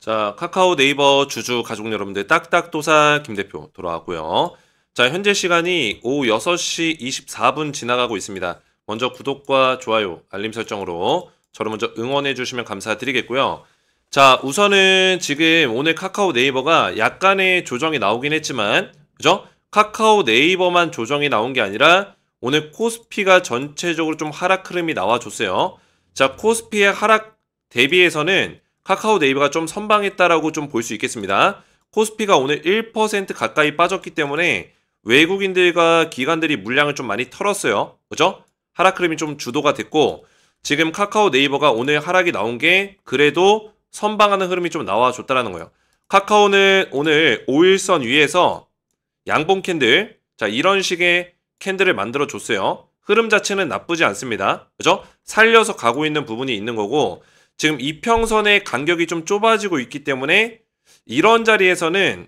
자, 카카오 네이버 주주 가족 여러분들 딱딱도사 김대표 돌아왔고요. 자, 현재 시간이 오후 6시 24분 지나가고 있습니다. 먼저 구독과 좋아요, 알림 설정으로 저를 먼저 응원해 주시면 감사드리겠고요. 자, 우선은 지금 오늘 카카오 네이버가 약간의 조정이 나오긴 했지만, 그죠? 카카오 네이버만 조정이 나온 게 아니라 오늘 코스피가 전체적으로 좀 하락 흐름이 나와줬어요. 자, 코스피의 하락 대비해서는 카카오 네이버가 좀 선방했다라고 좀 볼 수 있겠습니다. 코스피가 오늘 1% 가까이 빠졌기 때문에 외국인들과 기관들이 물량을 좀 많이 털었어요. 그죠? 하락 흐름이 좀 주도가 됐고, 지금 카카오 네이버가 오늘 하락이 나온 게 그래도 선방하는 흐름이 좀 나와줬다라는 거예요. 카카오는 오늘 5일선 위에서 양봉 캔들, 자, 이런 식의 캔들을 만들어 줬어요. 흐름 자체는 나쁘지 않습니다. 그죠? 살려서 가고 있는 부분이 있는 거고, 지금 이평선의 간격이 좀 좁아지고 있기 때문에 이런 자리에서는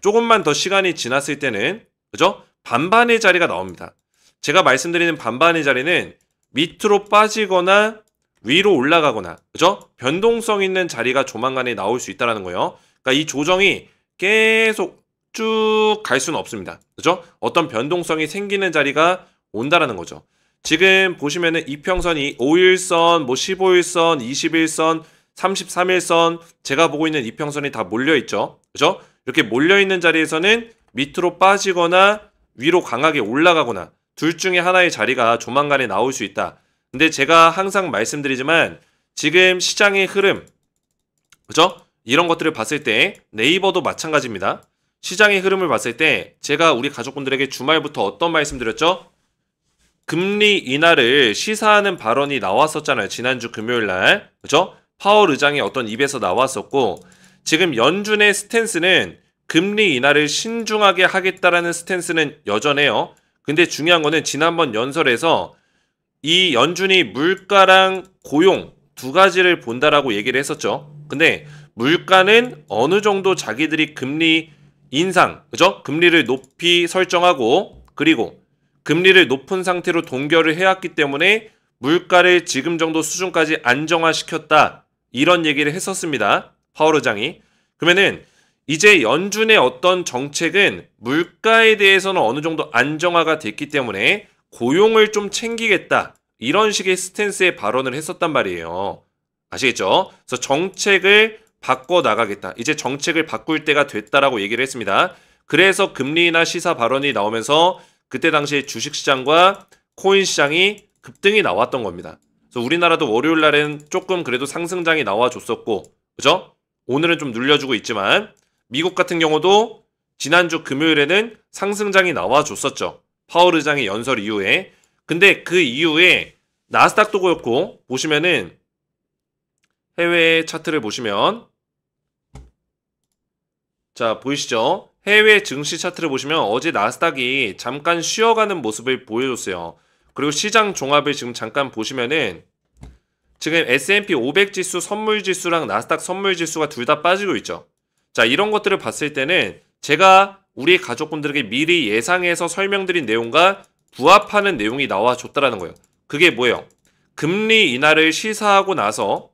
조금만 더 시간이 지났을 때는, 그죠? 반반의 자리가 나옵니다. 제가 말씀드리는 반반의 자리는 밑으로 빠지거나 위로 올라가거나, 그죠? 변동성 있는 자리가 조만간에 나올 수 있다는 거예요. 그러니까 이 조정이 계속 쭉 갈 수는 없습니다. 그죠? 어떤 변동성이 생기는 자리가 온다라는 거죠. 지금 보시면은 이평선이 5일선, 15일선, 21선, 33일선, 제가 보고 있는 이평선이 다 몰려있죠. 그죠? 이렇게 몰려있는 자리에서는 밑으로 빠지거나 위로 강하게 올라가거나 둘 중에 하나의 자리가 조만간에 나올 수 있다. 근데 제가 항상 말씀드리지만 지금 시장의 흐름, 그죠? 이런 것들을 봤을 때 네이버도 마찬가지입니다. 시장의 흐름을 봤을 때 제가 우리 가족분들에게 주말부터 어떤 말씀 드렸죠? 금리 인하를 시사하는 발언이 나왔었잖아요. 지난주 금요일 날. 그죠? 파월 의장의 어떤 입에서 나왔었고, 지금 연준의 스탠스는 금리 인하를 신중하게 하겠다라는 스탠스는 여전해요. 근데 중요한 거는 지난번 연설에서 이 연준이 물가랑 고용 두 가지를 본다라고 얘기를 했었죠. 근데 물가는 어느 정도 자기들이 금리 인상, 그죠? 금리를 높이 설정하고, 그리고 금리를 높은 상태로 동결을 해왔기 때문에 물가를 지금 정도 수준까지 안정화시켰다. 이런 얘기를 했었습니다. 파월 의장이. 그러면은 이제 연준의 어떤 정책은 물가에 대해서는 어느 정도 안정화가 됐기 때문에 고용을 좀 챙기겠다. 이런 식의 스탠스의 발언을 했었단 말이에요. 아시겠죠? 그래서 정책을 바꿔 나가겠다. 이제 정책을 바꿀 때가 됐다라고 얘기를 했습니다. 그래서 금리 인하 시사 발언이 나오면서 그때 당시에 주식시장과 코인시장이 급등이 나왔던 겁니다. 그래서 우리나라도 월요일 날엔 조금 그래도 상승장이 나와줬었고, 그죠? 오늘은 좀 눌려주고 있지만, 미국 같은 경우도 지난주 금요일에는 상승장이 나와줬었죠. 파월 의장의 연설 이후에. 근데 그 이후에 나스닥도 그렇고, 보시면은 해외 차트를 보시면, 자, 보이시죠? 해외 증시 차트를 보시면 어제 나스닥이 잠깐 쉬어가는 모습을 보여줬어요. 그리고 시장 종합을 지금 잠깐 보시면은 지금 S&P 500 지수 선물 지수랑 나스닥 선물 지수가 둘 다 빠지고 있죠. 자, 이런 것들을 봤을 때는 제가 우리 가족분들에게 미리 예상해서 설명드린 내용과 부합하는 내용이 나와줬다라는 거예요. 그게 뭐예요? 금리 인하를 시사하고 나서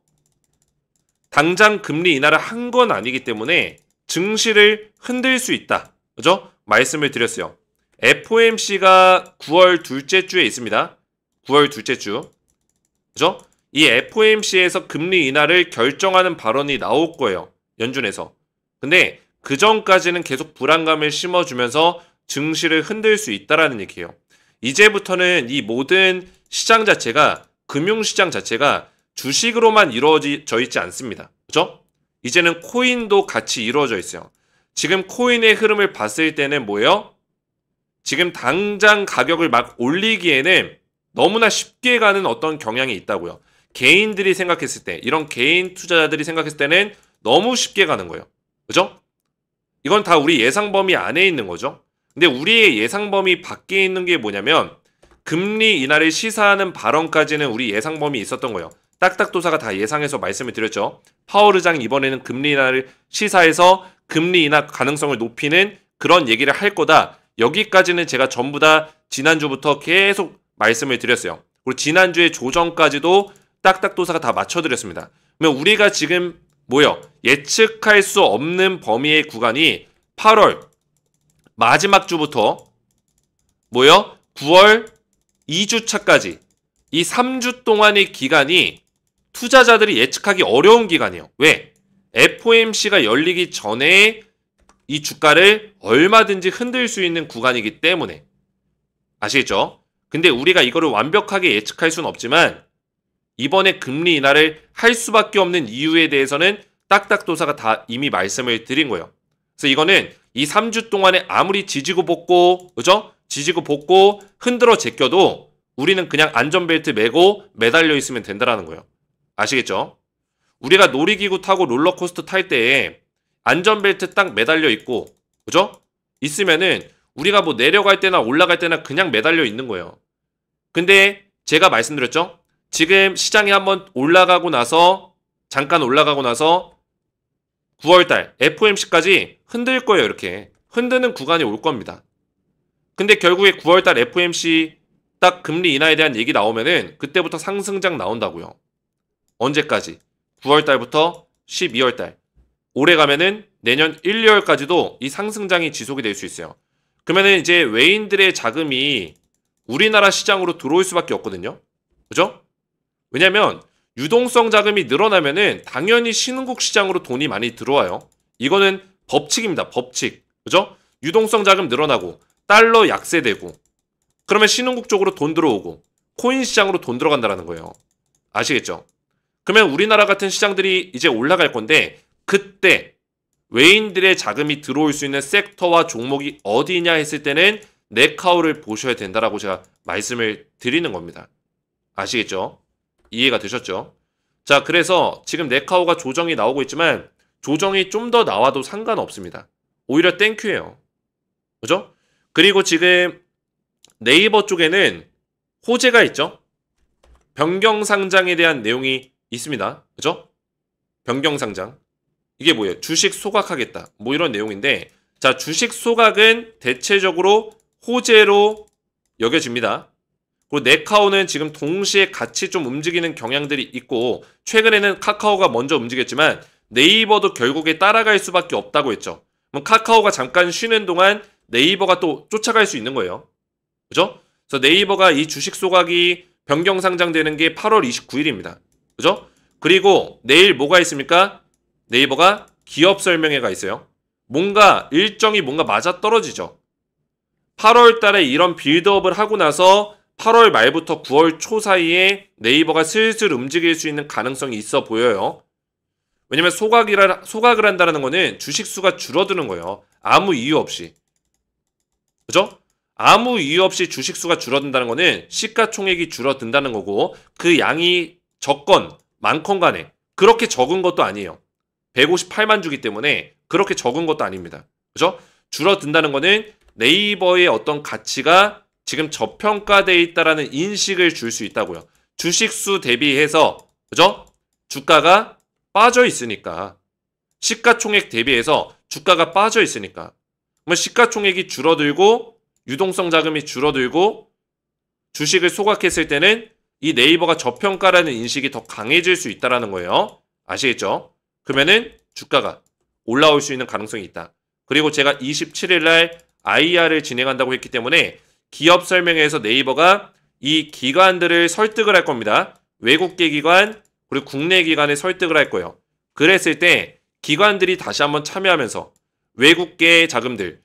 당장 금리 인하를 한 건 아니기 때문에 증시를 흔들 수 있다. 그죠? 말씀을 드렸어요. FOMC가 9월 둘째 주에 있습니다. 9월 둘째 주. 그죠? 이 FOMC에서 금리 인하를 결정하는 발언이 나올 거예요. 연준에서. 근데 그 전까지는 계속 불안감을 심어주면서 증시를 흔들 수 있다라는 얘기예요. 이제부터는 이 모든 시장 자체가, 금융시장 자체가 주식으로만 이루어져 있지 않습니다. 그죠? 이제는 코인도 같이 이루어져 있어요. 지금 코인의 흐름을 봤을 때는 뭐예요? 지금 당장 가격을 막 올리기에는 너무나 쉽게 가는 어떤 경향이 있다고요. 개인들이 생각했을 때, 이런 개인 투자자들이 생각했을 때는 너무 쉽게 가는 거예요. 그죠? 이건 다 우리 예상 범위 안에 있는 거죠. 근데 우리의 예상 범위 밖에 있는 게 뭐냐면 금리 인하를 시사하는 발언까지는 우리 예상 범위 있었던 거예요. 딱딱도사가 다 예상해서 말씀을 드렸죠. 파월 의장이 이번에는 금리 인하를 시사해서 금리 인하 가능성을 높이는 그런 얘기를 할 거다. 여기까지는 제가 전부 다 지난주부터 계속 말씀을 드렸어요. 그리고 지난주에 조정까지도 딱딱도사가 다 맞춰드렸습니다. 그러면 우리가 지금 뭐요? 예측할 수 없는 범위의 구간이 8월 마지막 주부터 뭐요? 9월 2주차까지 이 3주 동안의 기간이 투자자들이 예측하기 어려운 기간이에요. 왜? FOMC가 열리기 전에 이 주가를 얼마든지 흔들 수 있는 구간이기 때문에. 아시겠죠? 근데 우리가 이거를 완벽하게 예측할 수는 없지만 이번에 금리 인하를 할 수밖에 없는 이유에 대해서는 딱딱도사가 다 이미 말씀을 드린 거예요. 그래서 이거는 이 3주 동안에 아무리 지지고 볶고, 그죠? 지지고 볶고 흔들어 제껴도 우리는 그냥 안전벨트 매고 매달려 있으면 된다라는 거예요. 아시겠죠? 우리가 놀이기구 타고 롤러코스터 탈 때에 안전벨트 딱 매달려 있고, 그죠? 있으면은 우리가 뭐 내려갈 때나 올라갈 때나 그냥 매달려 있는 거예요. 근데 제가 말씀드렸죠? 지금 시장이 한번 올라가고 나서, 잠깐 올라가고 나서 9월달 FOMC까지 흔들 거예요. 이렇게 흔드는 구간이 올 겁니다. 근데 결국에 9월달 FOMC 딱 금리 인하에 대한 얘기 나오면은 그때부터 상승장 나온다고요. 언제까지? 9월달부터 12월달. 올해 가면은 내년 1, 2월까지도 이 상승장이 지속이 될 수 있어요. 그러면은 이제 외인들의 자금이 우리나라 시장으로 들어올 수밖에 없거든요. 그죠? 왜냐면 유동성 자금이 늘어나면은 당연히 신흥국 시장으로 돈이 많이 들어와요. 이거는 법칙입니다. 법칙. 그죠? 유동성 자금 늘어나고 달러 약세되고 그러면 신흥국 쪽으로 돈 들어오고 코인 시장으로 돈 들어간다는 거예요. 아시겠죠? 그러면 우리나라 같은 시장들이 이제 올라갈 건데 그때 외인들의 자금이 들어올 수 있는 섹터와 종목이 어디냐 했을 때는 네카우를 보셔야 된다라고 제가 말씀을 드리는 겁니다. 아시겠죠? 이해가 되셨죠? 자, 그래서 지금 네카우가 조정이 나오고 있지만 조정이 좀 더 나와도 상관없습니다. 오히려 땡큐예요. 그죠? 그리고 지금 네이버 쪽에는 호재가 있죠? 변경상장에 대한 내용이 있습니다. 그죠? 변경상장. 이게 뭐예요? 주식 소각하겠다. 뭐 이런 내용인데, 자, 주식 소각은 대체적으로 호재로 여겨집니다. 그리고 네카오는 지금 동시에 같이 좀 움직이는 경향들이 있고, 최근에는 카카오가 먼저 움직였지만 네이버도 결국에 따라갈 수밖에 없다고 했죠. 그럼 카카오가 잠깐 쉬는 동안 네이버가 또 쫓아갈 수 있는 거예요. 그죠? 그래서 네이버가 이 주식 소각이 변경 상장되는 게 8월 29일입니다. 그죠? 그리고 내일 뭐가 있습니까? 네이버가 기업 설명회가 있어요. 뭔가 일정이 뭔가 맞아 떨어지죠. 8월 달에 이런 빌드업을 하고 나서 8월 말부터 9월 초 사이에 네이버가 슬슬 움직일 수 있는 가능성이 있어 보여요. 왜냐면 소각을 한다는 거는 주식수가 줄어드는 거예요. 아무 이유 없이. 그죠? 아무 이유 없이 주식수가 줄어든다는 거는 시가총액이 줄어든다는 거고 그 양이 적건 많건 간에 그렇게 적은 것도 아니에요. 158만 주기 때문에 그렇게 적은 것도 아닙니다. 그죠? 줄어든다는 거는 네이버의 어떤 가치가 지금 저평가되어 있다라는 인식을 줄 수 있다고요. 주식수 대비해서 그죠? 주가가 빠져 있으니까 시가총액 대비해서 주가가 빠져 있으니까 그러면 시가총액이 줄어들고 유동성 자금이 줄어들고 주식을 소각했을 때는 이 네이버가 저평가라는 인식이 더 강해질 수 있다는 거예요. 아시겠죠? 그러면은 주가가 올라올 수 있는 가능성이 있다. 그리고 제가 27일 날 IR을 진행한다고 했기 때문에 기업 설명회에서 네이버가 이 기관들을 설득을 할 겁니다. 외국계 기관 그리고 국내 기관을 설득을 할 거예요. 그랬을 때 기관들이 다시 한번 참여하면서 외국계 자금들,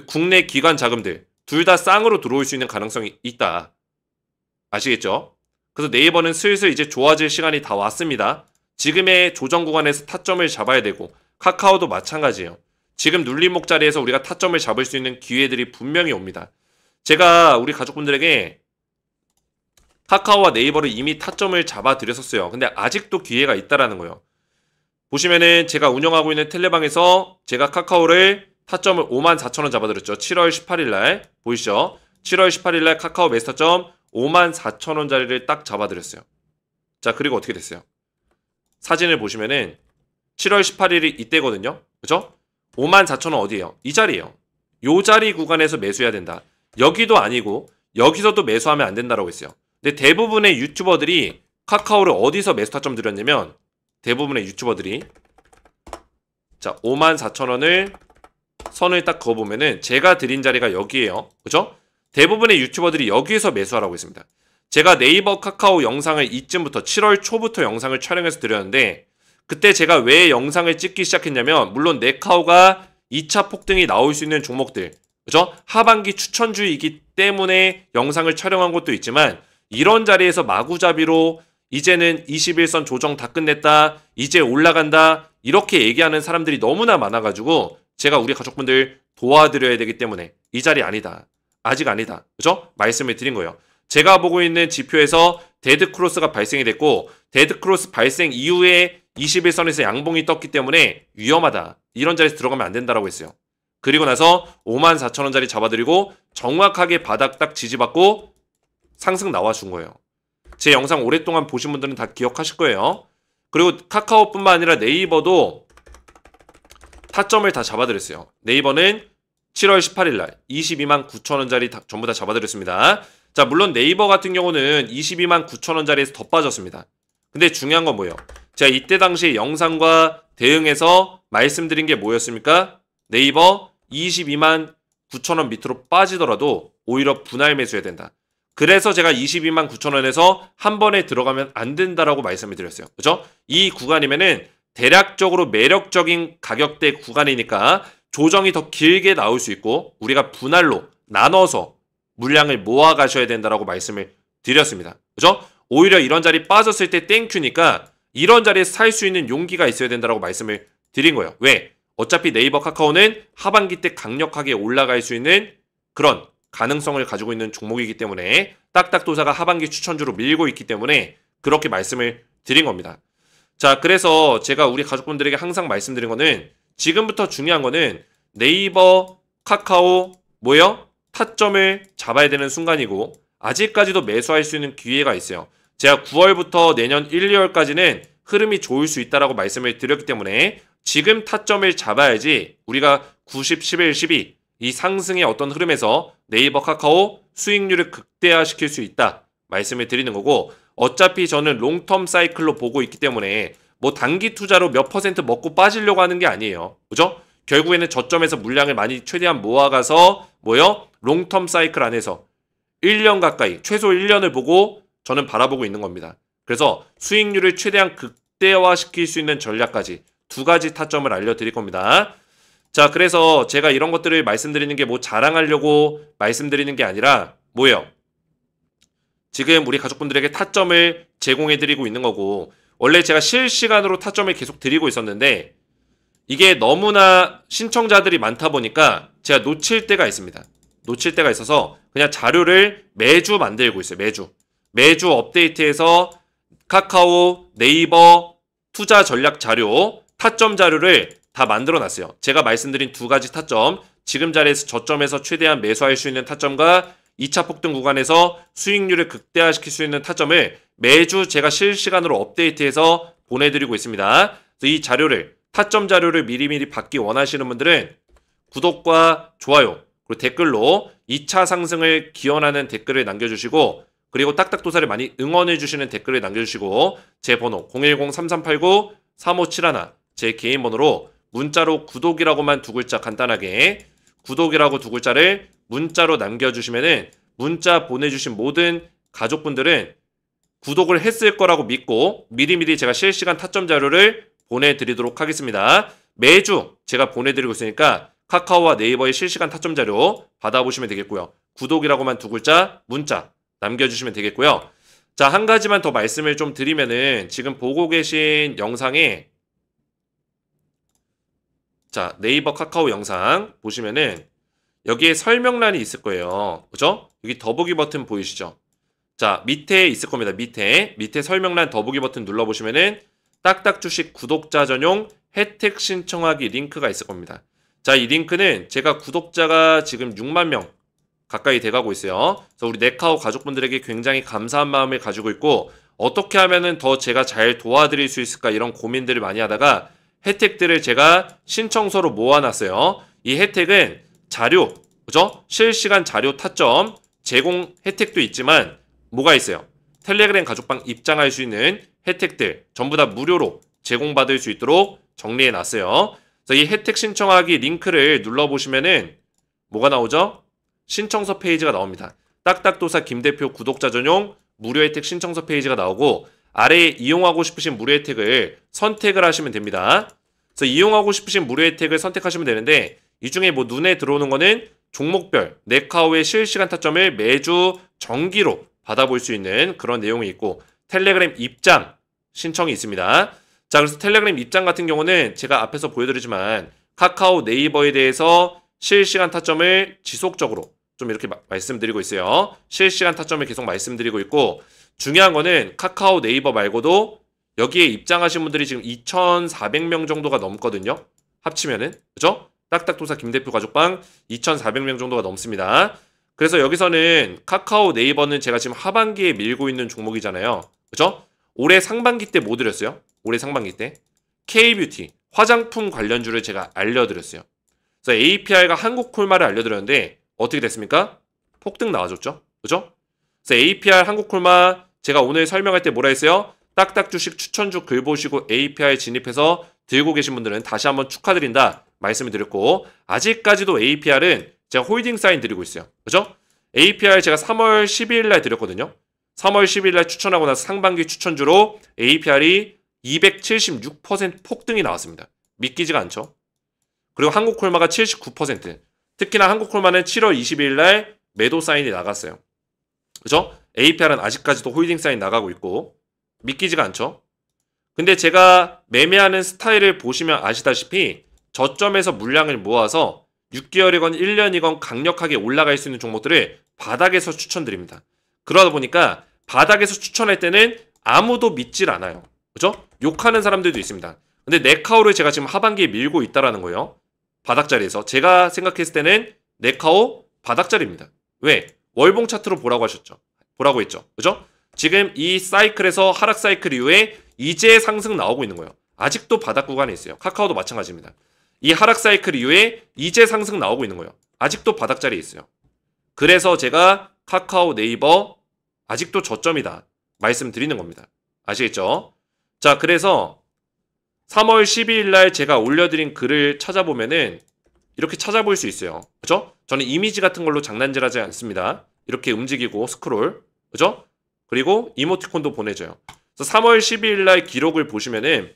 국내 기관 자금들 둘 다 쌍으로 들어올 수 있는 가능성이 있다. 아시겠죠? 그래서 네이버는 슬슬 이제 좋아질 시간이 다 왔습니다. 지금의 조정 구간에서 타점을 잡아야 되고 카카오도 마찬가지예요. 지금 눌림목 자리에서 우리가 타점을 잡을 수 있는 기회들이 분명히 옵니다. 제가 우리 가족분들에게 카카오와 네이버를 이미 타점을 잡아드렸었어요. 근데 아직도 기회가 있다라는 거예요. 보시면은 제가 운영하고 있는 텔레방에서 제가 카카오를 타점을 54,000원 잡아드렸죠. 7월 18일 날 보이시죠? 7월 18일 날 카카오 매수 타점 54,000원짜리를 딱 잡아드렸어요. 자, 그리고 어떻게 됐어요? 사진을 보시면은 7월 18일이 이때거든요. 그죠? 54,000원 어디예요? 이 자리예요. 요 자리 구간에서 매수해야 된다. 여기도 아니고 여기서도 매수하면 안 된다라고 했어요. 근데 대부분의 유튜버들이 카카오를 어디서 매수 타점 드렸냐면 대부분의 유튜버들이 자, 54,000원을 선을 딱 그어보면은 제가 드린 자리가 여기에요. 그죠? 대부분의 유튜버들이 여기에서 매수하라고 했습니다. 제가 네이버 카카오 영상을 이쯤부터 7월 초부터 영상을 촬영해서 드렸는데 그때 제가 왜 영상을 찍기 시작했냐면 물론 네카오가 2차 폭등이 나올 수 있는 종목들 그죠? 하반기 추천주이기 때문에 영상을 촬영한 것도 있지만 이런 자리에서 마구잡이로 이제는 21선 조정 다 끝냈다. 이제 올라간다. 이렇게 얘기하는 사람들이 너무나 많아가지고 제가 우리 가족분들 도와드려야 되기 때문에 이 자리 아니다. 아직 아니다. 그죠? 말씀을 드린 거예요. 제가 보고 있는 지표에서 데드크로스가 발생이 됐고 데드크로스 발생 이후에 21선에서 양봉이 떴기 때문에 위험하다. 이런 자리에서 들어가면 안 된다라고 했어요. 그리고 나서 54,000원짜리 잡아드리고 정확하게 바닥 딱 지지받고 상승 나와준 거예요. 제 영상 오랫동안 보신 분들은 다 기억하실 거예요. 그리고 카카오뿐만 아니라 네이버도 타점을 다 잡아드렸어요. 네이버는 7월 18일날 22만 9천원짜리 전부 다 잡아드렸습니다. 자, 물론 네이버 같은 경우는 22만 9천원짜리에서 더 빠졌습니다. 근데 중요한 건 뭐예요? 제가 이때 당시 영상과 대응해서 말씀드린 게 뭐였습니까? 네이버 22만 9천원 밑으로 빠지더라도 오히려 분할 매수해야 된다. 그래서 제가 22만 9천원에서 한 번에 들어가면 안 된다라고 말씀을 드렸어요. 그죠? 이 구간이면은 대략적으로 매력적인 가격대 구간이니까 조정이 더 길게 나올 수 있고 우리가 분할로 나눠서 물량을 모아 가셔야 된다라고 말씀을 드렸습니다. 그죠? 오히려 이런 자리 빠졌을 때 땡큐니까 이런 자리에서 살 수 있는 용기가 있어야 된다라고 말씀을 드린 거예요. 왜? 어차피 네이버 카카오는 하반기 때 강력하게 올라갈 수 있는 그런 가능성을 가지고 있는 종목이기 때문에 딱딱도사가 하반기 추천주로 밀고 있기 때문에 그렇게 말씀을 드린 겁니다. 자, 그래서 제가 우리 가족분들에게 항상 말씀드린 거는 지금부터 중요한 거는 네이버, 카카오, 뭐예요? 타점을 잡아야 되는 순간이고 아직까지도 매수할 수 있는 기회가 있어요. 제가 9월부터 내년 1, 2월까지는 흐름이 좋을 수 있다라고 말씀을 드렸기 때문에 지금 타점을 잡아야지 우리가 90, 11, 12 이 상승의 어떤 흐름에서 네이버, 카카오 수익률을 극대화시킬 수 있다 말씀을 드리는 거고 어차피 저는 롱텀 사이클로 보고 있기 때문에 뭐 단기 투자로 몇 퍼센트 먹고 빠지려고 하는 게 아니에요. 그죠? 결국에는 저점에서 물량을 많이 최대한 모아가서 뭐요? 롱텀 사이클 안에서 1년 가까이 최소 1년을 보고 저는 바라보고 있는 겁니다. 그래서 수익률을 최대한 극대화시킬 수 있는 전략까지 두 가지 타점을 알려드릴 겁니다. 자, 그래서 제가 이런 것들을 말씀드리는 게 뭐 자랑하려고 말씀드리는 게 아니라 뭐예요? 지금 우리 가족분들에게 타점을 제공해드리고 있는 거고 원래 제가 실시간으로 타점을 계속 드리고 있었는데 이게 너무나 신청자들이 많다 보니까 제가 놓칠 때가 있습니다. 놓칠 때가 있어서 그냥 자료를 매주 만들고 있어요. 매주 업데이트해서 카카오, 네이버 투자 전략 자료, 타점 자료를 다 만들어 놨어요. 제가 말씀드린 두 가지 타점, 지금 자리에서 저점에서 최대한 매수할 수 있는 타점과 2차 폭등 구간에서 수익률을 극대화시킬 수 있는 타점을 매주 제가 실시간으로 업데이트해서 보내드리고 있습니다. 그래서 이 자료를, 타점 자료를 미리미리 받기 원하시는 분들은 구독과 좋아요, 그리고 댓글로 2차 상승을 기원하는 댓글을 남겨주시고 그리고 딱딱도사를 많이 응원해주시는 댓글을 남겨주시고 제 번호 010-3389-3571 제 개인 번호로 문자로 구독이라고만 두 글자 간단하게 구독이라고 두 글자를 문자로 남겨주시면은 문자 보내주신 모든 가족분들은 구독을 했을 거라고 믿고 미리미리 제가 실시간 타점 자료를 보내드리도록 하겠습니다. 매주 제가 보내드리고 있으니까 카카오와 네이버의 실시간 타점 자료 받아보시면 되겠고요. 구독이라고만 두 글자 문자 남겨주시면 되겠고요. 자, 한 가지만 더 말씀을 좀 드리면은 지금 보고 계신 영상에 자, 네이버 카카오 영상 보시면은 여기에 설명란이 있을 거예요. 그죠? 여기 더보기 버튼 보이시죠? 자, 밑에 있을 겁니다. 밑에 설명란 더보기 버튼 눌러보시면은 딱딱 주식 구독자 전용 혜택 신청하기 링크가 있을 겁니다. 자, 이 링크는 제가 구독자가 지금 6만 명 가까이 돼가고 있어요. 그래서 우리 네카오 가족분들에게 굉장히 감사한 마음을 가지고 있고 어떻게 하면은 더 제가 잘 도와드릴 수 있을까 이런 고민들을 많이 하다가 혜택들을 제가 신청서로 모아놨어요. 이 혜택은 자료, 그죠? 실시간 자료 타점 제공 혜택도 있지만 뭐가 있어요? 텔레그램 가족방 입장할 수 있는 혜택들 전부 다 무료로 제공받을 수 있도록 정리해놨어요. 그래서 이 혜택 신청하기 링크를 눌러보시면은 뭐가 나오죠? 신청서 페이지가 나옵니다. 딱딱도사 김대표 구독자 전용 무료 혜택 신청서 페이지가 나오고 아래에 이용하고 싶으신 무료 혜택을 선택을 하시면 됩니다. 그래서 이용하고 싶으신 무료 혜택을 선택하시면 되는데 이 중에 뭐 눈에 들어오는 거는 종목별 네카오의 실시간 타점을 매주 정기로 받아볼 수 있는 그런 내용이 있고 텔레그램 입장 신청이 있습니다. 자, 그래서 텔레그램 입장 같은 경우는 제가 앞에서 보여드리지만 카카오 네이버에 대해서 실시간 타점을 지속적으로 좀 이렇게 말씀드리고 있어요. 실시간 타점을 계속 말씀드리고 있고 중요한 거는 카카오 네이버 말고도 여기에 입장하신 분들이 지금 2,400명 정도가 넘거든요. 합치면은. 그죠? 딱딱도사 김대표 가족방 2,400명 정도가 넘습니다. 그래서 여기서는 카카오 네이버는 제가 지금 하반기에 밀고 있는 종목이잖아요. 그죠? 올해 상반기 때 뭐 드렸어요? 올해 상반기 때 K뷰티 화장품 관련주를 제가 알려드렸어요. 그래서 APR과 한국콜마를 알려드렸는데 어떻게 됐습니까? 폭등 나와줬죠. 그죠? 그래서 APR 한국콜마 제가 오늘 설명할 때 뭐라 했어요? 딱딱 주식 추천주 글 보시고 APR 진입해서 들고 계신 분들은 다시 한번 축하드린다 말씀을 드렸고 아직까지도 APR은 제가 홀딩 사인 드리고 있어요. 그죠? APR 제가 3월 12일 날 드렸거든요. 3월 10일 날 추천하고 나서 상반기 추천주로 APR이 276% 폭등이 나왔습니다. 믿기지가 않죠? 그리고 한국콜마가 79%. 특히나 한국콜마는 7월 22일 날 매도 사인이 나갔어요. 그죠? APR은 아직까지도 홀딩 사인 나가고 있고 믿기지가 않죠? 근데 제가 매매하는 스타일을 보시면 아시다시피 저점에서 물량을 모아서 6개월이건 1년이건 강력하게 올라갈 수 있는 종목들을 바닥에서 추천드립니다. 그러다 보니까 바닥에서 추천할 때는 아무도 믿질 않아요. 그죠? 욕하는 사람들도 있습니다. 근데 네카오를 제가 지금 하반기에 밀고 있다라는 거예요. 바닥자리에서. 제가 생각했을 때는 네카오 바닥자리입니다. 왜? 월봉 차트로 보라고 하셨죠. 보라고 했죠. 그죠? 지금 이 사이클에서 하락 사이클 이후에 이제 상승 나오고 있는 거예요. 아직도 바닥 구간에 있어요. 카카오도 마찬가지입니다. 이 하락 사이클 이후에 이제 상승 나오고 있는 거예요. 아직도 바닥자리에 있어요. 그래서 제가 카카오 네이버 아직도 저점이다 말씀드리는 겁니다. 아시겠죠? 자, 그래서 3월 12일 날 제가 올려드린 글을 찾아보면은 이렇게 찾아볼 수 있어요. 그죠? 저는 이미지 같은 걸로 장난질하지 않습니다. 이렇게 움직이고 스크롤. 그죠? 그리고 이모티콘도 보내줘요. 그래서 3월 12일 날 기록을 보시면은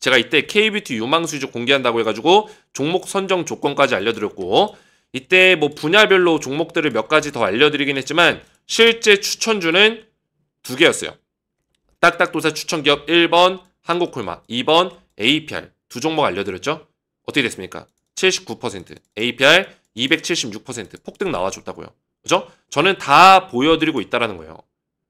제가 이때 K뷰티 유망수주 공개한다고 해가지고 종목 선정 조건까지 알려드렸고 이때 뭐 분야별로 종목들을 몇 가지 더 알려드리긴 했지만 실제 추천주는 2개였어요. 딱딱도사 추천기업 1번 한국콜마 2번 APR 두 종목 알려드렸죠? 어떻게 됐습니까? 79% APR 276% 폭등 나와줬다고요. 그죠? 저는 다 보여드리고 있다라는 거예요.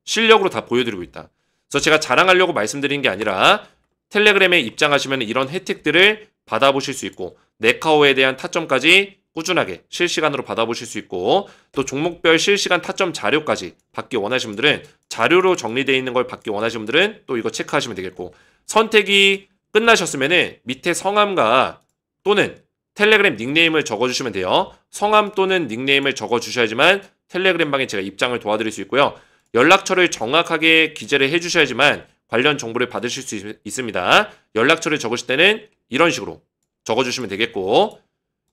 실력으로 다 보여드리고 있다. 그래서 제가 자랑하려고 말씀드린 게 아니라 텔레그램에 입장하시면 이런 혜택들을 받아보실 수 있고 네카오에 대한 타점까지 꾸준하게 실시간으로 받아보실 수 있고 또 종목별 실시간 타점 자료까지 받기 원하시는 분들은 자료로 정리되어 있는 걸 받기 원하시는 분들은 또 이거 체크하시면 되겠고 선택이 끝나셨으면 밑에 성함과 또는 텔레그램 닉네임을 적어주시면 돼요. 성함 또는 닉네임을 적어주셔야지만 텔레그램 방에 제가 입장을 도와드릴 수 있고요. 연락처를 정확하게 기재를 해주셔야지만 관련 정보를 받으실 수 있습니다. 연락처를 적으실 때는 이런 식으로 적어주시면 되겠고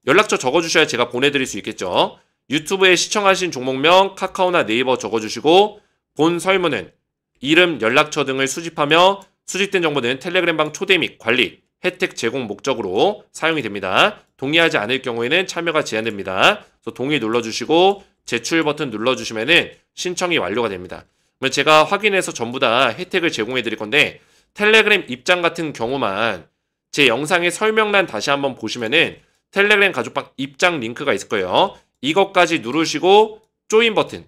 연락처 적어주셔야 제가 보내드릴 수 있겠죠. 유튜브에 시청하신 종목명, 카카오나 네이버 적어주시고 본 설문은 이름, 연락처 등을 수집하며 수집된 정보는 텔레그램방 초대 및 관리, 혜택 제공 목적으로 사용이 됩니다. 동의하지 않을 경우에는 참여가 제한됩니다. 그래서 동의 눌러주시고 제출 버튼 눌러주시면 신청이 완료가 됩니다. 그러면 제가 확인해서 전부 다 혜택을 제공해 드릴 건데 텔레그램 입장 같은 경우만 제 영상의 설명란 다시 한번 보시면은 텔레그램 가족방 입장 링크가 있을 거예요. 이것까지 누르시고 조인 버튼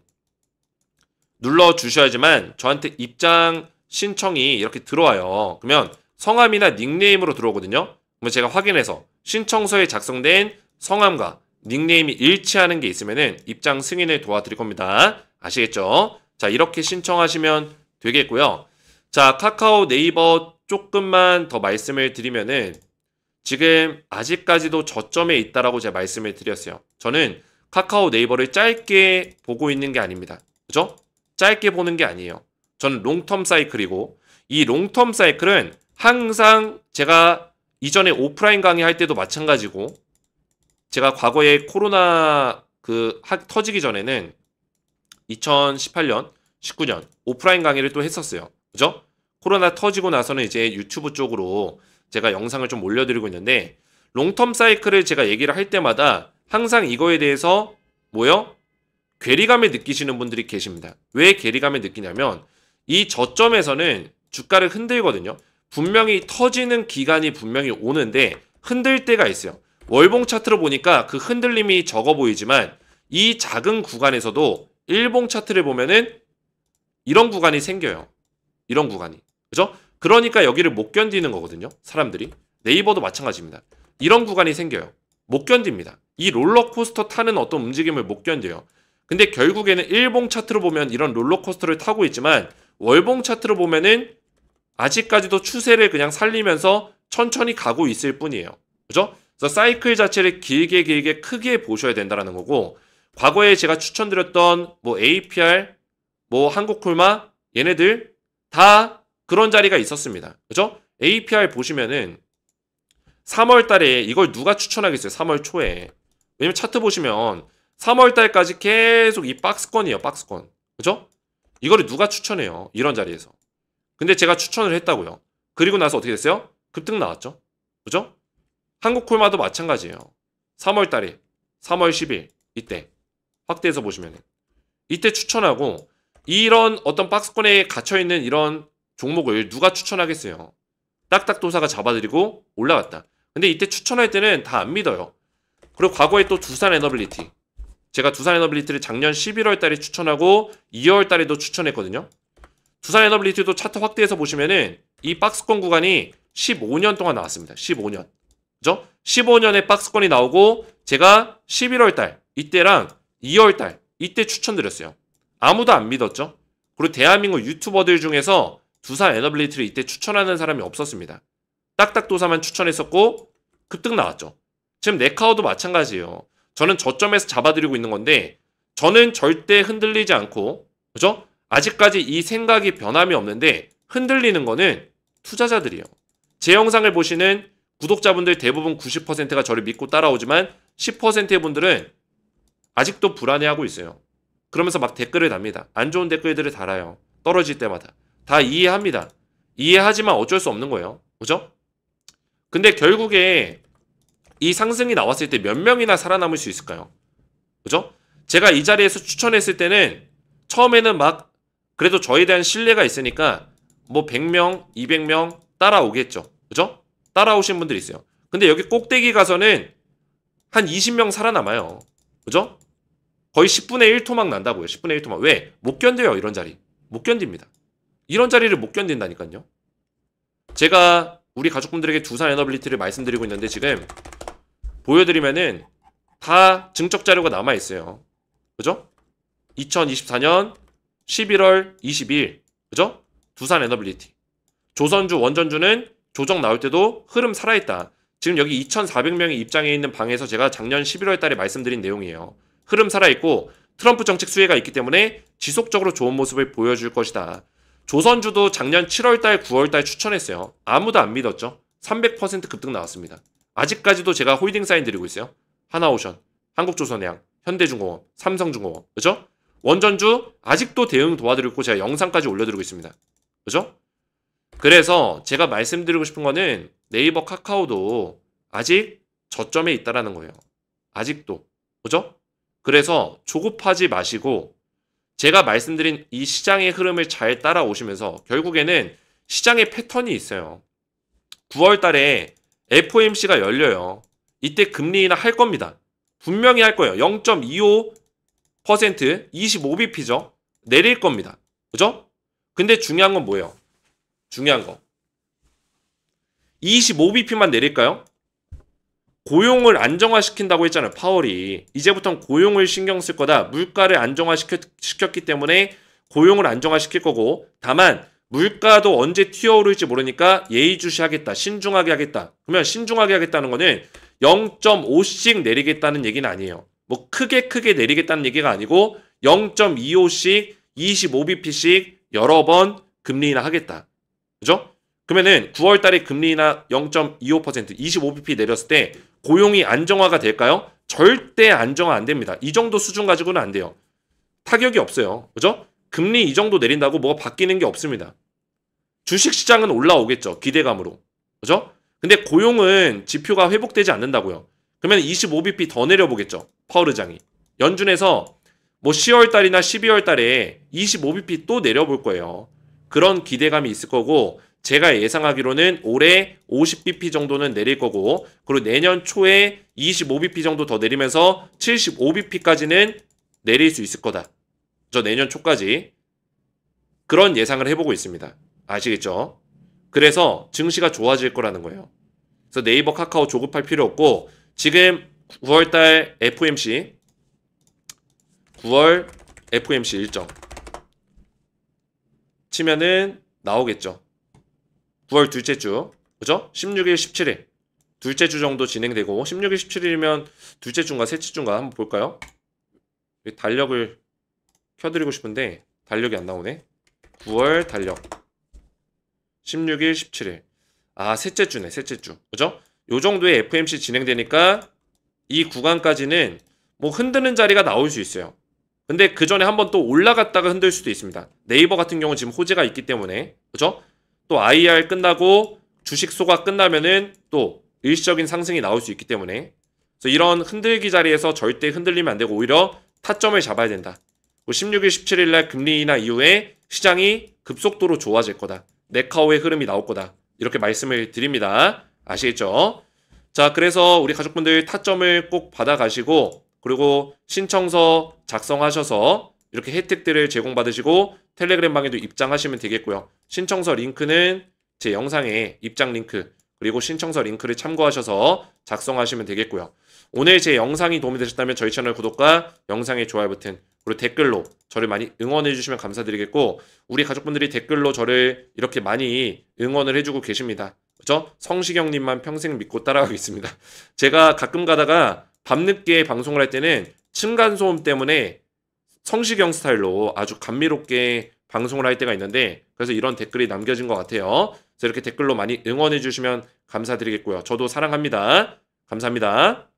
눌러주셔야지만 저한테 입장 신청이 이렇게 들어와요. 그러면 성함이나 닉네임으로 들어오거든요. 그러면 제가 확인해서 신청서에 작성된 성함과 닉네임이 일치하는 게 있으면은 입장 승인을 도와드릴 겁니다. 아시겠죠? 자, 이렇게 신청하시면 되겠고요. 자, 카카오 네이버 조금만 더 말씀을 드리면은 지금 아직까지도 저점에 있다라고 제가 말씀을 드렸어요. 저는 카카오 네이버를 짧게 보고 있는 게 아닙니다. 그죠? 짧게 보는 게 아니에요. 저는 롱텀 사이클이고 이 롱텀 사이클은 항상 제가 이전에 오프라인 강의할 때도 마찬가지고 제가 과거에 코로나 터지기 전에는 2018년, 19년 오프라인 강의를 또 했었어요. 그죠? 코로나 터지고 나서는 이제 유튜브 쪽으로 제가 영상을 좀 올려드리고 있는데 롱텀 사이클을 제가 얘기를 할 때마다 항상 이거에 대해서 뭐요? 괴리감을 느끼시는 분들이 계십니다. 왜 괴리감을 느끼냐면 이 저점에서는 주가를 흔들거든요. 분명히 터지는 기간이 분명히 오는데 흔들 때가 있어요. 월봉 차트로 보니까 그 흔들림이 적어 보이지만 이 작은 구간에서도 일봉 차트를 보면은 이런 구간이 생겨요. 이런 구간이. 그죠? 그러니까 여기를 못 견디는 거거든요. 사람들이. 네이버도 마찬가지입니다. 이런 구간이 생겨요. 못 견딥니다. 이 롤러코스터 타는 어떤 움직임을 못 견뎌요. 근데 결국에는 일봉 차트로 보면 이런 롤러코스터를 타고 있지만 월봉 차트로 보면은 아직까지도 추세를 그냥 살리면서 천천히 가고 있을 뿐이에요. 그죠? 그래서 사이클 자체를 길게 크게 보셔야 된다는 거고 과거에 제가 추천드렸던 뭐 APR, 뭐 한국콜마 얘네들 다 그런 자리가 있었습니다. 그죠? APR 보시면은 3월 달에 이걸 누가 추천하겠어요? 3월 초에. 왜냐면 차트 보시면 3월 달까지 계속 이 박스권이에요. 박스권. 그죠? 이거를 누가 추천해요? 이런 자리에서. 근데 제가 추천을 했다고요. 그리고 나서 어떻게 됐어요? 급등 나왔죠. 그죠? 한국콜마도 마찬가지예요. 3월 달에 3월 10일 이때 확대해서 보시면 이때 추천하고 이런 어떤 박스권에 갇혀있는 이런 종목을 누가 추천하겠어요? 딱딱도사가 잡아드리고 올라갔다. 근데 이때 추천할 때는 다 안 믿어요. 그리고 과거에 또 두산에너빌리티. 제가 두산에너빌리티를 작년 11월 달에 추천하고 2월 달에도 추천했거든요. 두산에너빌리티도 차트 확대해서 보시면은 이 박스권 구간이 15년 동안 나왔습니다. 15년. 그죠? 15년에 박스권이 나오고 제가 11월 달 이때랑 2월 달 이때 추천드렸어요. 아무도 안 믿었죠. 그리고 대한민국 유튜버들 중에서 두산에너빌리티를 이때 추천하는 사람이 없었습니다. 딱딱도사만 추천했었고 급등 나왔죠. 지금 네카오도 마찬가지예요. 저는 저점에서 잡아드리고 있는 건데 저는 절대 흔들리지 않고 그죠? 아직까지 이 생각이 변함이 없는데 흔들리는 거는 투자자들이에요. 제 영상을 보시는 구독자분들 대부분 90%가 저를 믿고 따라오지만 10%의 분들은 아직도 불안해하고 있어요. 그러면서 막 댓글을 답니다. 안 좋은 댓글들을 달아요. 떨어질 때마다. 다 이해합니다. 이해하지만 어쩔 수 없는 거예요. 그죠? 근데 결국에 이 상승이 나왔을 때 몇 명이나 살아남을 수 있을까요? 그죠? 제가 이 자리에서 추천했을 때는 처음에는 막 그래도 저에 대한 신뢰가 있으니까 뭐 100명, 200명 따라오겠죠. 그죠? 따라오신 분들이 있어요. 근데 여기 꼭대기 가서는 한 20명 살아남아요. 그죠? 거의 10분의 1토막 난다고요. 10분의 1토막. 왜? 못 견뎌요. 이런 자리. 못 견딥니다. 이런 자리를 못 견딘다니까요. 제가 우리 가족분들에게 두산에너빌리티를 말씀드리고 있는데 지금 보여드리면은 다 증적 자료가 남아있어요. 그죠? 2024년 11월 22일. 그죠? 두산에너빌리티. 조선주, 원전주는 조정 나올 때도 흐름 살아있다. 지금 여기 2,400명이 입장해 있는 방에서 제가 작년 11월 달에 말씀드린 내용이에요. 흐름 살아있고 트럼프 정책 수혜가 있기 때문에 지속적으로 좋은 모습을 보여줄 것이다. 조선주도 작년 7월달, 9월달 추천했어요. 아무도 안 믿었죠. 300% 급등 나왔습니다. 아직까지도 제가 홀딩 사인 드리고 있어요. 하나오션, 한국조선해양, 현대중공업, 삼성중공업. 그죠? 원전주 아직도 대응 도와드리고 제가 영상까지 올려드리고 있습니다. 그죠? 그래서 제가 말씀드리고 싶은 거는 네이버 카카오도 아직 저점에 있다라는 거예요. 아직도. 그죠? 그래서 조급하지 마시고 제가 말씀드린 이 시장의 흐름을 잘 따라오시면서 결국에는 시장의 패턴이 있어요. 9월 달에 FOMC가 열려요. 이때 금리 인하 할 겁니다. 분명히 할 거예요. 0.25%, 25bp죠. 내릴 겁니다. 그죠? 근데 중요한 건 뭐예요? 중요한 거. 25bp만 내릴까요? 고용을 안정화시킨다고 했잖아요. 파월이. 이제부터는 고용을 신경 쓸 거다. 물가를 안정화시켰기 때문에 고용을 안정화시킬 거고 다만 물가도 언제 튀어오를지 모르니까 예의주시하겠다. 신중하게 하겠다. 그러면 신중하게 하겠다는 거는 0.5씩 내리겠다는 얘기는 아니에요. 뭐 크게 내리겠다는 얘기가 아니고 0.25씩 25bp씩 여러 번 금리 인하 하겠다. 그죠? 그러면은 9월 달에 금리나 0.25%, 25bp 내렸을 때 고용이 안정화가 될까요? 절대 안정화 안 됩니다. 이 정도 수준 가지고는 안 돼요. 타격이 없어요. 그죠? 금리 이 정도 내린다고 뭐가 바뀌는 게 없습니다. 주식시장은 올라오겠죠. 기대감으로. 그죠? 근데 고용은 지표가 회복되지 않는다고요. 그러면 25bp 더 내려보겠죠. 파월 의장이. 연준에서 뭐 10월 달이나 12월 달에 25bp 또 내려볼 거예요. 그런 기대감이 있을 거고 제가 예상하기로는 올해 50bp 정도는 내릴 거고 그리고 내년 초에 25bp 정도 더 내리면서 75bp까지는 내릴 수 있을 거다. 저 내년 초까지 그런 예상을 해보고 있습니다. 아시겠죠? 그래서 증시가 좋아질 거라는 거예요. 그래서 네이버 카카오 조급할 필요 없고 지금 9월달 FOMC 9월 FOMC 일정 치면은 나오겠죠. 9월 둘째 주 그죠? 16일 17일 둘째 주 정도 진행되고 16일 17일이면 둘째 주인가 셋째 주인가 한번 볼까요? 달력을 켜드리고 싶은데 달력이 안 나오네. 9월 달력 16일 17일 아 셋째 주네 셋째 주 그죠? 요 정도의 FOMC 진행되니까 이 구간까지는 뭐 흔드는 자리가 나올 수 있어요. 근데 그 전에 한번 또 올라갔다가 흔들 수도 있습니다. 네이버 같은 경우는 지금 호재가 있기 때문에 그죠? 또 IR 끝나고 주식 소가 끝나면은 또 일시적인 상승이 나올 수 있기 때문에 그래서 이런 흔들기 자리에서 절대 흔들리면 안 되고 오히려 타점을 잡아야 된다. 16일, 17일 날 금리 인하 이후에 시장이 급속도로 좋아질 거다. 네카오의 흐름이 나올 거다. 이렇게 말씀을 드립니다. 아시겠죠? 자, 그래서 우리 가족분들 타점을 꼭 받아가시고 그리고 신청서 작성하셔서 이렇게 혜택들을 제공받으시고 텔레그램 방에도 입장하시면 되겠고요. 신청서 링크는 제 영상에 입장 링크 그리고 신청서 링크를 참고하셔서 작성하시면 되겠고요. 오늘 제 영상이 도움이 되셨다면 저희 채널 구독과 영상의 좋아요 버튼 그리고 댓글로 저를 많이 응원해 주시면 감사드리겠고 우리 가족분들이 댓글로 저를 이렇게 많이 응원을 해주고 계십니다. 그죠? 성시경님만 평생 믿고 따라가겠습니다. 제가 가끔 가다가 밤늦게 방송을 할 때는 층간소음 때문에 성시경 스타일로 아주 감미롭게 방송을 할 때가 있는데 그래서 이런 댓글이 남겨진 것 같아요. 그래서 이렇게 댓글로 많이 응원해 주시면 감사드리겠고요. 저도 사랑합니다. 감사합니다.